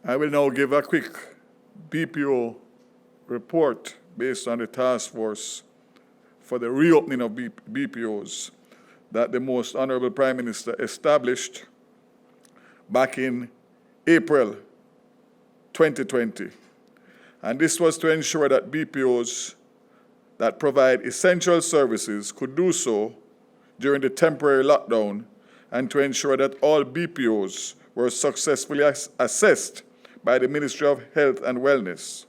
I will now give a quick BPO report based on the task force for the reopening of BPOs that the Most Honorable Prime Minister established back in April 2020. And this was to ensure that BPOs that provide essential services could do so during the temporary lockdown, and to ensure that all BPOs were successfully assessed by the Ministry of Health and Wellness,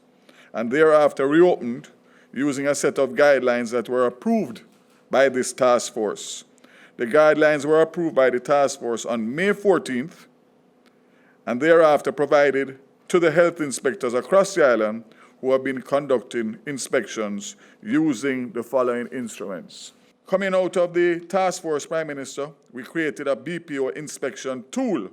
and thereafter reopened using a set of guidelines that were approved by this task force. The guidelines were approved by the task force on May 14th, and thereafter provided to the health inspectors across the island who have been conducting inspections using the following instruments. Coming out of the task force, Prime Minister, we created a BPO inspection tool.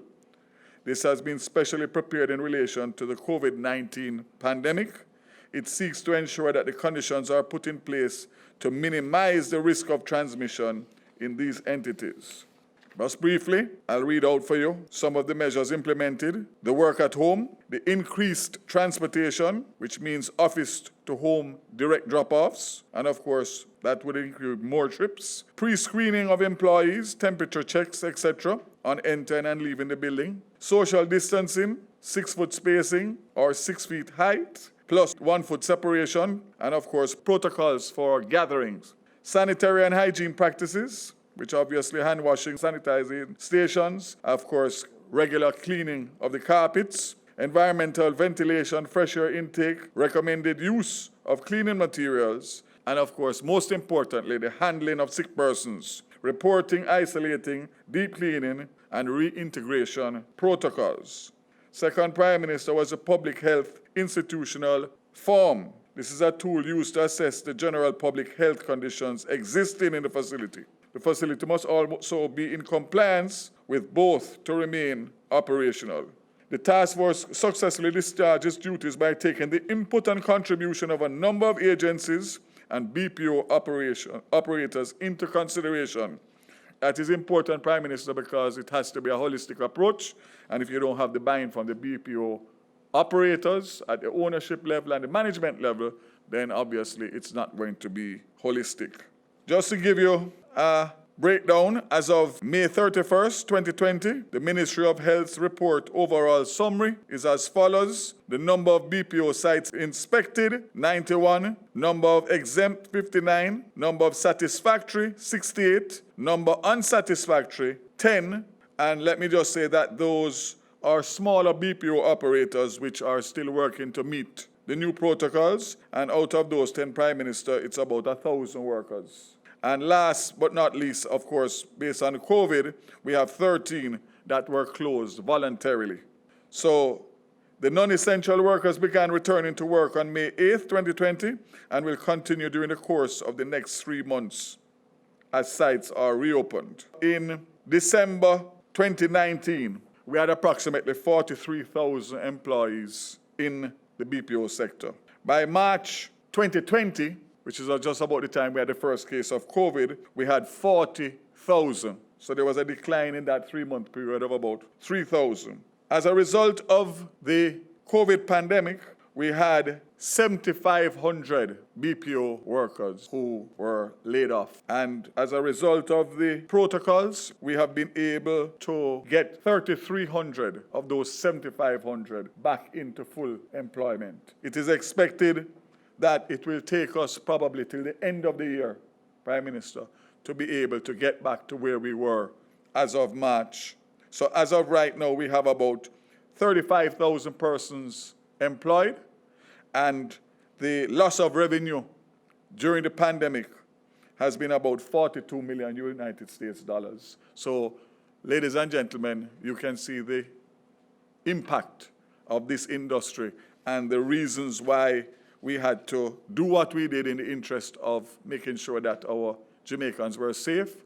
This has been specially prepared in relation to the COVID-19 pandemic. It seeks to ensure that the conditions are put in place to minimize the risk of transmission in these entities. Just briefly, I'll read out for you some of the measures implemented. The work at home, the increased transportation, which means office to home direct drop-offs, and of course, that would include more trips, pre-screening of employees, temperature checks, etc., on entering and leaving the building, social distancing, 6-foot spacing or 6 feet height, plus 1 foot separation, and of course, protocols for gatherings, sanitary and hygiene practices, which obviously hand washing, sanitizing stations, of course, regular cleaning of the carpets, environmental ventilation, fresh air intake, recommended use of cleaning materials, and of course, most importantly, the handling of sick persons, reporting, isolating, deep cleaning, and reintegration protocols. Second, Prime Minister, was a public health institutional form. This is a tool used to assess the general public health conditions existing in the facility. The facility must also be in compliance with both to remain operational. The task force successfully discharged its duties by taking the input and contribution of a number of agencies and BPO operators into consideration. That is important, Prime Minister, because it has to be a holistic approach, and if you don't have the buy-in from the BPO operators at the ownership level and the management level, then obviously it's not going to be holistic. Just to give you a breakdown, as of May 31st, 2020, the Ministry of Health's report overall summary is as follows. The number of BPO sites inspected, 91. Number of exempt, 59. Number of satisfactory, 68. Number unsatisfactory, 10. And let me just say that those are smaller BPO operators which are still working to meet the new protocols. And out of those 10, Prime Minister, it's about 1,000 workers. And last but not least, of course, based on COVID, we have 13 that were closed voluntarily. So the non-essential workers began returning to work on May 8th, 2020, and will continue during the course of the next 3 months as sites are reopened. In December 2019, we had approximately 43,000 employees in the BPO sector. By March 2020, which is just about the time we had the first case of COVID, we had 40,000. So there was a decline in that 3-month period of about 3,000. As a result of the COVID pandemic, we had 7,500 BPO workers who were laid off. And as a result of the protocols, we have been able to get 3,300 of those 7,500 back into full employment. It is expected that it will take us probably till the end of the year, Prime Minister, to be able to get back to where we were as of March. So as of right now, we have about 35,000 persons employed, and the loss of revenue during the pandemic has been about 42 million United States dollars. So, ladies and gentlemen, you can see the impact of this industry and the reasons why we had to do what we did in the interest of making sure that our Jamaicans were safe